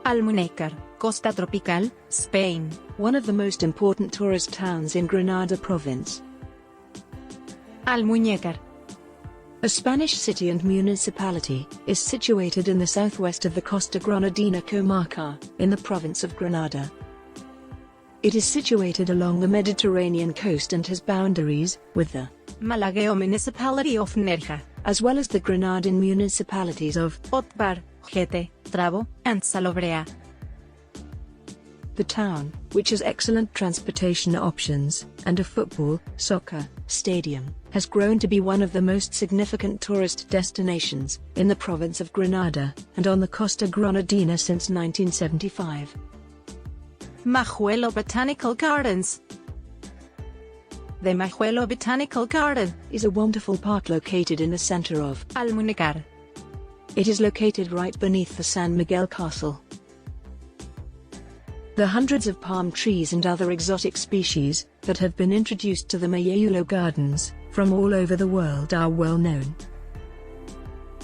Almuñécar, Costa Tropical, Spain. One of the most important tourist towns in Granada Province. Almuñécar, a Spanish city and municipality, is situated in the southwest of the Costa Granadina comarca, in the province of Granada. It is situated along the Mediterranean coast and has boundaries with the Malagueño municipality of Nerja, as well as the Granadan municipalities of Otbar, Gete, Trabo, and Salobrea. The town, which has excellent transportation options, and a football, soccer, stadium, has grown to be one of the most significant tourist destinations in the province of Granada, and on the Costa Granadina since 1975. Welo Botanical Gardens. The Welo Botanical Garden is a wonderful park located in the center of Almuñécar. It is located right beneath the San Miguel Castle. The hundreds of palm trees and other exotic species that have been introduced to the Welo Gardens from all over the world are well known.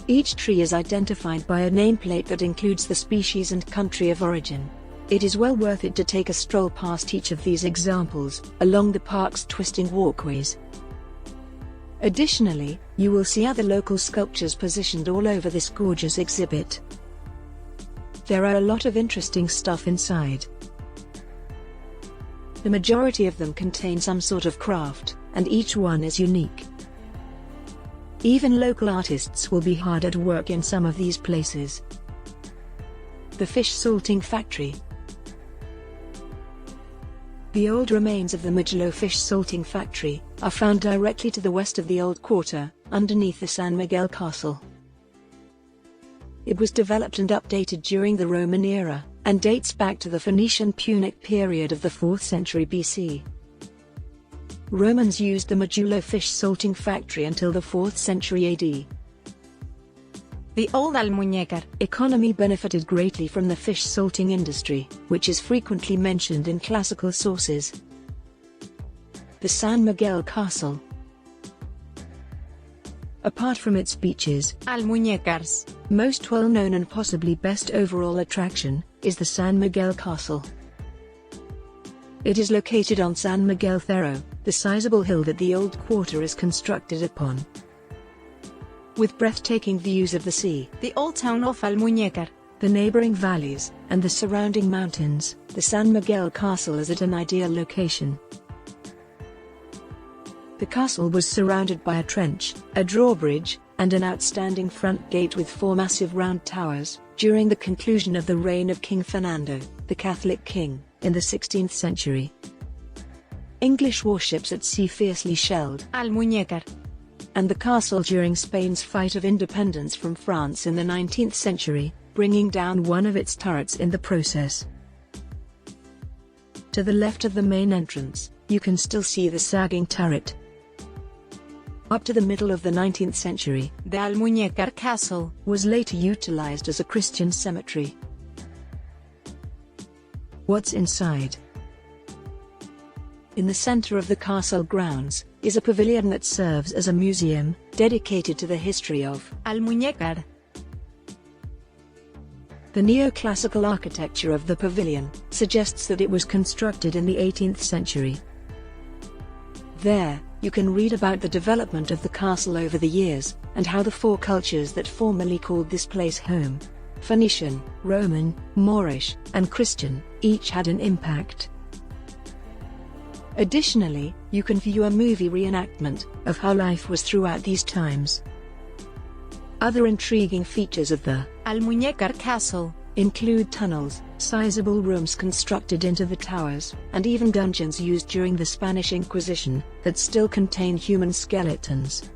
Each tree is identified by a nameplate that includes the species and country of origin. It is well worth it to take a stroll past each of these examples, along the park's twisting walkways. Additionally, you will see other local sculptures positioned all over this gorgeous exhibit. There are a lot of interesting stuff inside. The majority of them contain some sort of craft, and each one is unique. Even local artists will be hard at work in some of these places. The fish salting factory. The old remains of the Welo fish salting factory are found directly to the west of the old quarter, underneath the San Miguel Castle. It was developed and updated during the Roman era, and dates back to the Phoenician Punic period of the 4th century BC. Romans used the Welo fish salting factory until the 4th century AD. The old Almuñécar economy benefited greatly from the fish salting industry, which is frequently mentioned in classical sources. The San Miguel Castle. Apart from its beaches, Almuñécar's most well-known and possibly best overall attraction is the San Miguel Castle. It is located on San Miguel Cerro, the sizable hill that the old quarter is constructed upon. With breathtaking views of the sea, the old town of Almuñécar, the neighboring valleys, and the surrounding mountains, the San Miguel Castle is at an ideal location. The castle was surrounded by a trench, a drawbridge, and an outstanding front gate with 4 massive round towers, during the conclusion of the reign of King Fernando, the Catholic king, in the 16th century. English warships at sea fiercely shelled Almuñécar and the castle during Spain's fight of independence from France in the 19th century, bringing down one of its turrets in the process. To the left of the main entrance, you can still see the sagging turret. Up to the middle of the 19th century, the Almuñécar Castle was later utilized as a Christian cemetery. What's inside? In the center of the castle grounds is a pavilion that serves as a museum dedicated to the history of Almuñécar. The neoclassical architecture of the pavilion suggests that it was constructed in the 18th century. There, you can read about the development of the castle over the years, and how the 4 cultures that formerly called this place home, Phoenician, Roman, Moorish, and Christian, each had an impact. Additionally, you can view a movie reenactment of how life was throughout these times. Other intriguing features of the Almuñécar Castle include tunnels, sizable rooms constructed into the towers, and even dungeons used during the Spanish Inquisition that still contain human skeletons.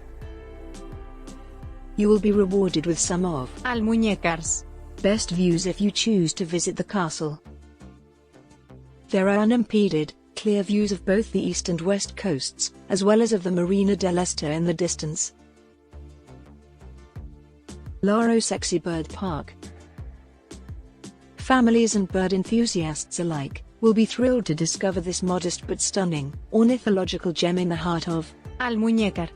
You will be rewarded with some of Almuñécar's best views if you choose to visit the castle. There are unimpeded, clear views of both the east and west coasts, as well as of the Marina del Este in the distance. Laro Sexy Bird Park. Families and bird enthusiasts alike will be thrilled to discover this modest but stunning, ornithological gem in the heart of Almuñécar.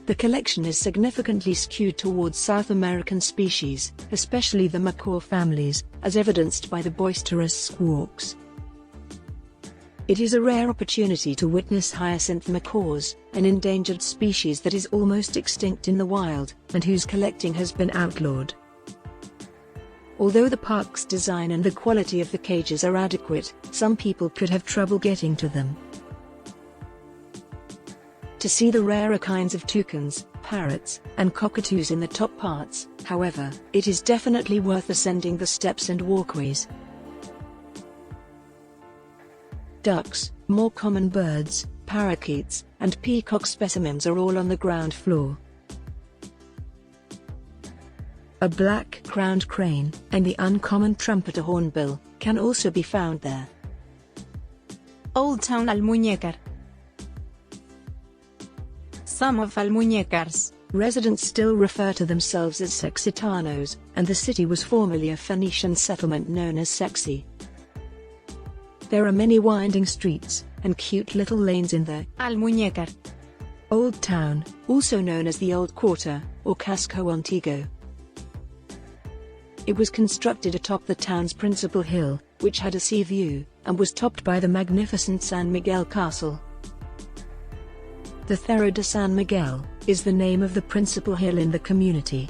The collection is significantly skewed towards South American species, especially the macaw families, as evidenced by the boisterous squawks. It is a rare opportunity to witness hyacinth macaws, an endangered species that is almost extinct in the wild, and whose collecting has been outlawed. Although the park's design and the quality of the cages are adequate, some people could have trouble getting to them. To see the rarer kinds of toucans, parrots, and cockatoos in the top parts, however, it is definitely worth ascending the steps and walkways. Ducks, more common birds, parakeets, and peacock specimens are all on the ground floor. A black-crowned crane, and the uncommon trumpeter hornbill, can also be found there. Old Town Almuñécar. Some of Almuñécar's residents still refer to themselves as Sexitanos, and the city was formerly a Phoenician settlement known as Sexy. There are many winding streets, and cute little lanes in the Almuñécar Old Town, also known as the Old Quarter, or Casco Antiguo. It was constructed atop the town's principal hill, which had a sea view, and was topped by the magnificent San Miguel Castle. The Cerro de San Miguel is the name of the principal hill in the community.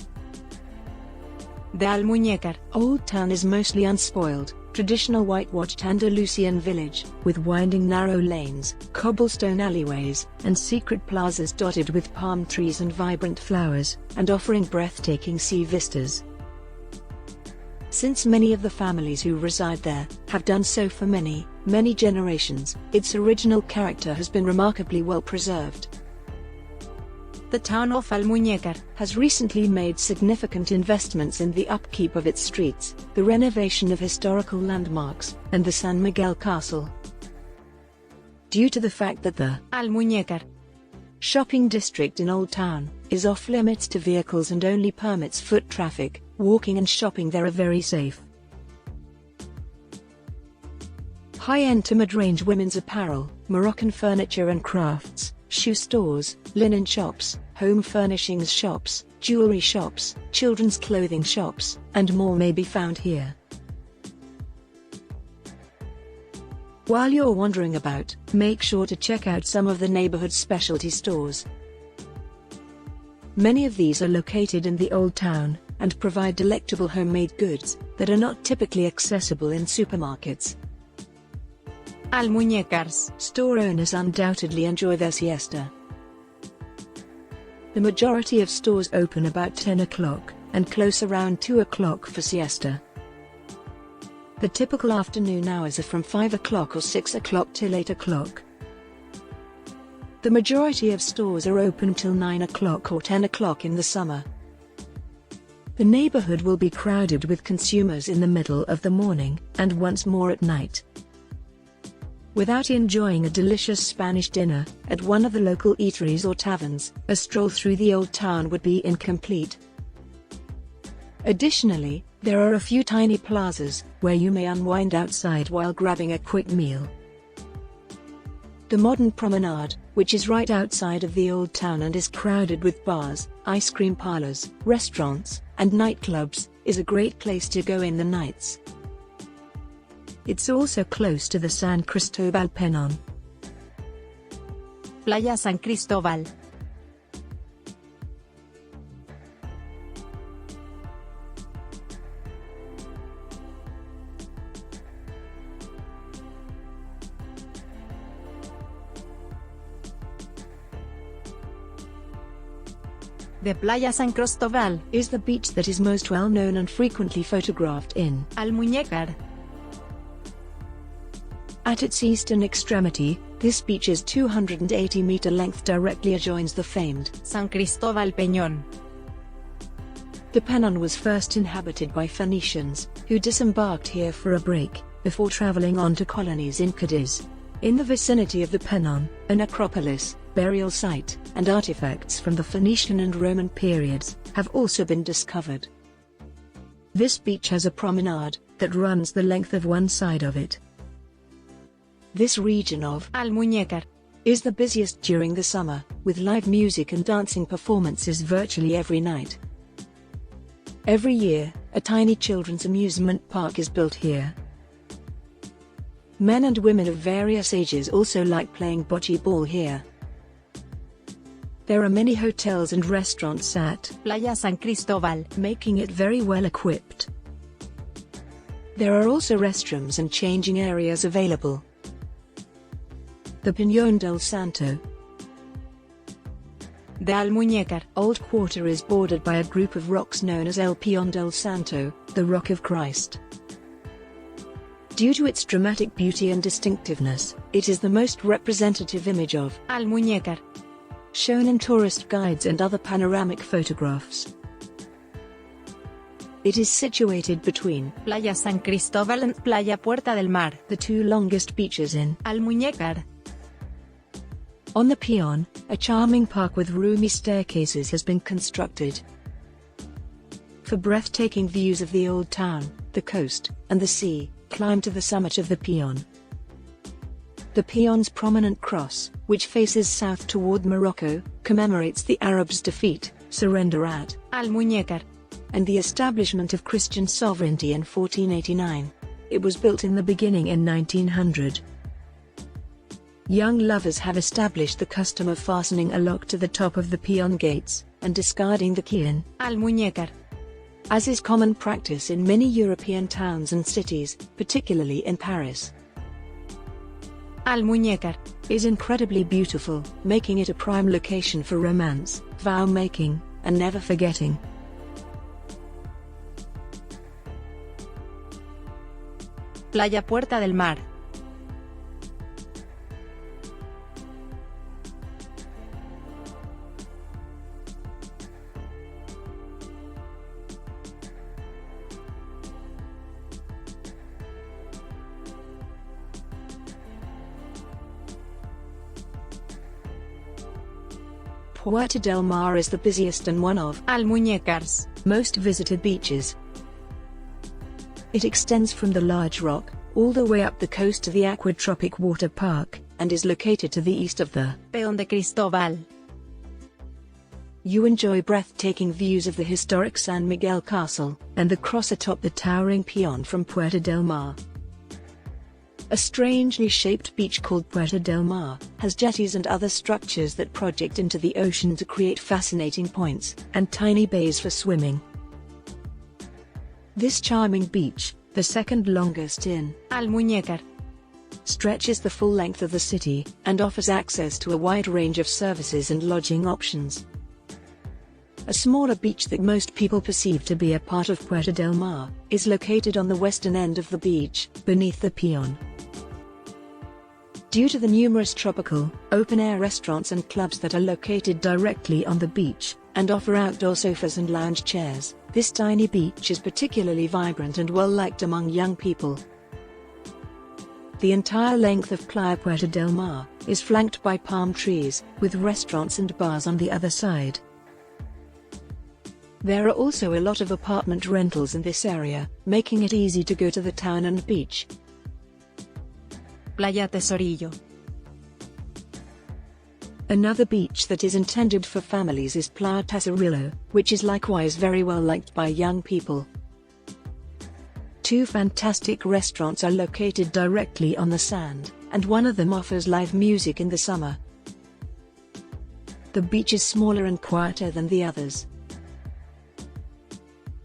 The Almuñécar Old Town is mostly unspoiled, traditional whitewashed Andalusian village, with winding narrow lanes, cobblestone alleyways, and secret plazas dotted with palm trees and vibrant flowers, and offering breathtaking sea vistas. Since many of the families who reside there have done so for many, many generations, its original character has been remarkably well preserved. The town of Almuñécar has recently made significant investments in the upkeep of its streets, the renovation of historical landmarks, and the San Miguel Castle. Due to the fact that the Almuñécar shopping district in Old Town is off-limits to vehicles and only permits foot traffic, walking and shopping there are very safe. High-end to mid-range women's apparel, Moroccan furniture and crafts, shoe stores, linen shops, home furnishings shops, jewelry shops, children's clothing shops, and more may be found here. While you're wandering about, make sure to check out some of the neighborhood specialty stores. Many of these are located in the Old Town, and provide delectable homemade goods that are not typically accessible in supermarkets. Almuñécar's store owners undoubtedly enjoy their siesta. The majority of stores open about 10 o'clock, and close around 2 o'clock for siesta. The typical afternoon hours are from 5 o'clock or 6 o'clock till 8 o'clock. The majority of stores are open till 9 o'clock or 10 o'clock in the summer. The neighborhood will be crowded with consumers in the middle of the morning, and once more at night. Without enjoying a delicious Spanish dinner at one of the local eateries or taverns, a stroll through the Old Town would be incomplete. Additionally, there are a few tiny plazas where you may unwind outside while grabbing a quick meal. The modern promenade, which is right outside of the Old Town and is crowded with bars, ice cream parlors, restaurants, and nightclubs, is a great place to go in the nights. It's also close to the San Cristobal Peñón. Playa San Cristobal. The Playa San Cristobal is the beach that is most well known and frequently photographed in Almuñécar. At its eastern extremity, this beach's 280-meter length directly adjoins the famed San Cristobal Peñón. The Peñón was first inhabited by Phoenicians, who disembarked here for a break, before traveling on to colonies in Cadiz. In the vicinity of the Peñón, an acropolis, burial site, and artifacts from the Phoenician and Roman periods have also been discovered. This beach has a promenade that runs the length of one side of it. This region of Almuñécar is the busiest during the summer, with live music and dancing performances virtually every night. Every year, a tiny children's amusement park is built here. Men and women of various ages also like playing bocce ball here. There are many hotels and restaurants at Playa San Cristobal, making it very well equipped. There are also restrooms and changing areas available. The Peñón del Santo. The Almuñécar Old Quarter is bordered by a group of rocks known as El Peñón del Santo, the Rock of Christ. Due to its dramatic beauty and distinctiveness, it is the most representative image of Almuñécar, shown in tourist guides and other panoramic photographs. It is situated between Playa San Cristobal and Playa Puerta del Mar, the two longest beaches in Almuñécar. On the Peñón, a charming park with roomy staircases has been constructed. For breathtaking views of the old town, the coast, and the sea, climb to the summit of the Peñón. The Peñón's prominent cross, which faces south toward Morocco, commemorates the Arabs' defeat, surrender at Almuñécar, and the establishment of Christian sovereignty in 1489. It was built in the beginning in 1900. Young lovers have established the custom of fastening a lock to the top of the Peñón gates, and discarding the key in Almuñécar, as is common practice in many European towns and cities, particularly in Paris. Almuñécar Is incredibly beautiful, making it a prime location for romance, vow-making, and never forgetting. Playa Puerta del Mar. Puerta del Mar is the busiest and one of Almuñécar's most visited beaches. It extends from the large rock, all the way up the coast to the Aquatropic Water Park, and is located to the east of the Peñón de Cristobal. You enjoy breathtaking views of the historic San Miguel Castle, and the cross atop the towering Peñón from Puerta del Mar. A strangely shaped beach called Puerta del Mar has jetties and other structures that project into the ocean to create fascinating points and tiny bays for swimming. This charming beach, the second longest in Almuñécar, stretches the full length of the city and offers access to a wide range of services and lodging options. A smaller beach that most people perceive to be a part of Puerta del Mar is located on the western end of the beach, beneath the Peñón. Due to the numerous tropical, open-air restaurants and clubs that are located directly on the beach, and offer outdoor sofas and lounge chairs, this tiny beach is particularly vibrant and well-liked among young people. The entire length of Playa Puerta del Mar is flanked by palm trees, with restaurants and bars on the other side. There are also a lot of apartment rentals in this area, making it easy to go to the town and beach. Playa Tesorillo. Another beach that is intended for families is Playa Tesorillo, which is likewise very well liked by young people. Two fantastic restaurants are located directly on the sand, and one of them offers live music in the summer. The beach is smaller and quieter than the others.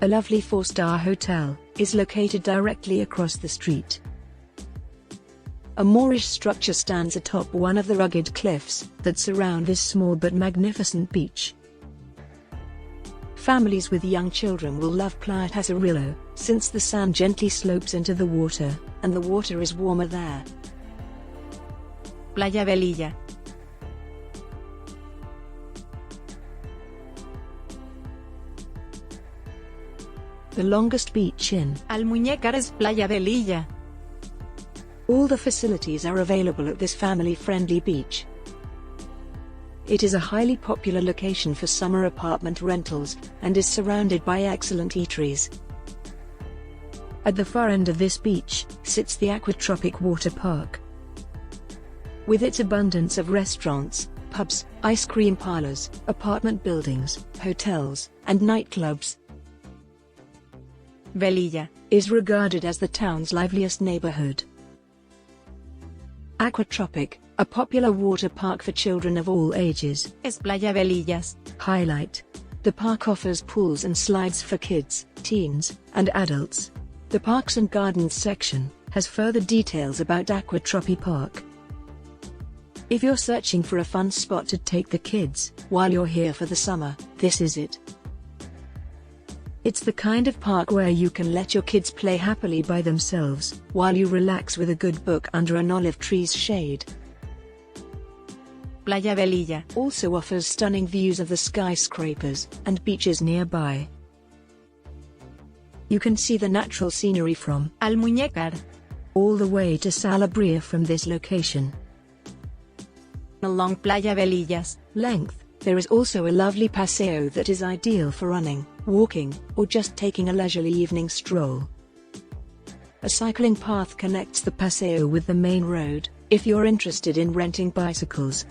A lovely 4-star hotel is located directly across the street. A Moorish structure stands atop one of the rugged cliffs that surround this small but magnificent beach. Families with young children will love Playa Tesorillo, since the sand gently slopes into the water, and the water is warmer there. Playa Velilla. The longest beach in Almuñécar is Playa Velilla. All the facilities are available at this family-friendly beach. It is a highly popular location for summer apartment rentals, and is surrounded by excellent eateries. At the far end of this beach sits the Aquatropic Water Park. With its abundance of restaurants, pubs, ice cream parlors, apartment buildings, hotels, and nightclubs, Velilla is regarded as the town's liveliest neighborhood. Aquatropic, a popular water park for children of all ages, es Playa Velillas. highlight. The park offers pools and slides for kids, teens, and adults. The Parks and Gardens section has further details about Aquatropic Park. If you're searching for a fun spot to take the kids while you're here for the summer, this is it. It's the kind of park where you can let your kids play happily by themselves while you relax with a good book under an olive tree's shade. Playa Velilla Also offers stunning views of the skyscrapers and beaches nearby. You can see the natural scenery from Almuñécar. all the way to Salabria from this location. Along Playa Velillas Length. There is also a lovely paseo that is ideal for running, walking, or just taking a leisurely evening stroll. A cycling path connects the paseo with the main road, if you're interested in renting bicycles.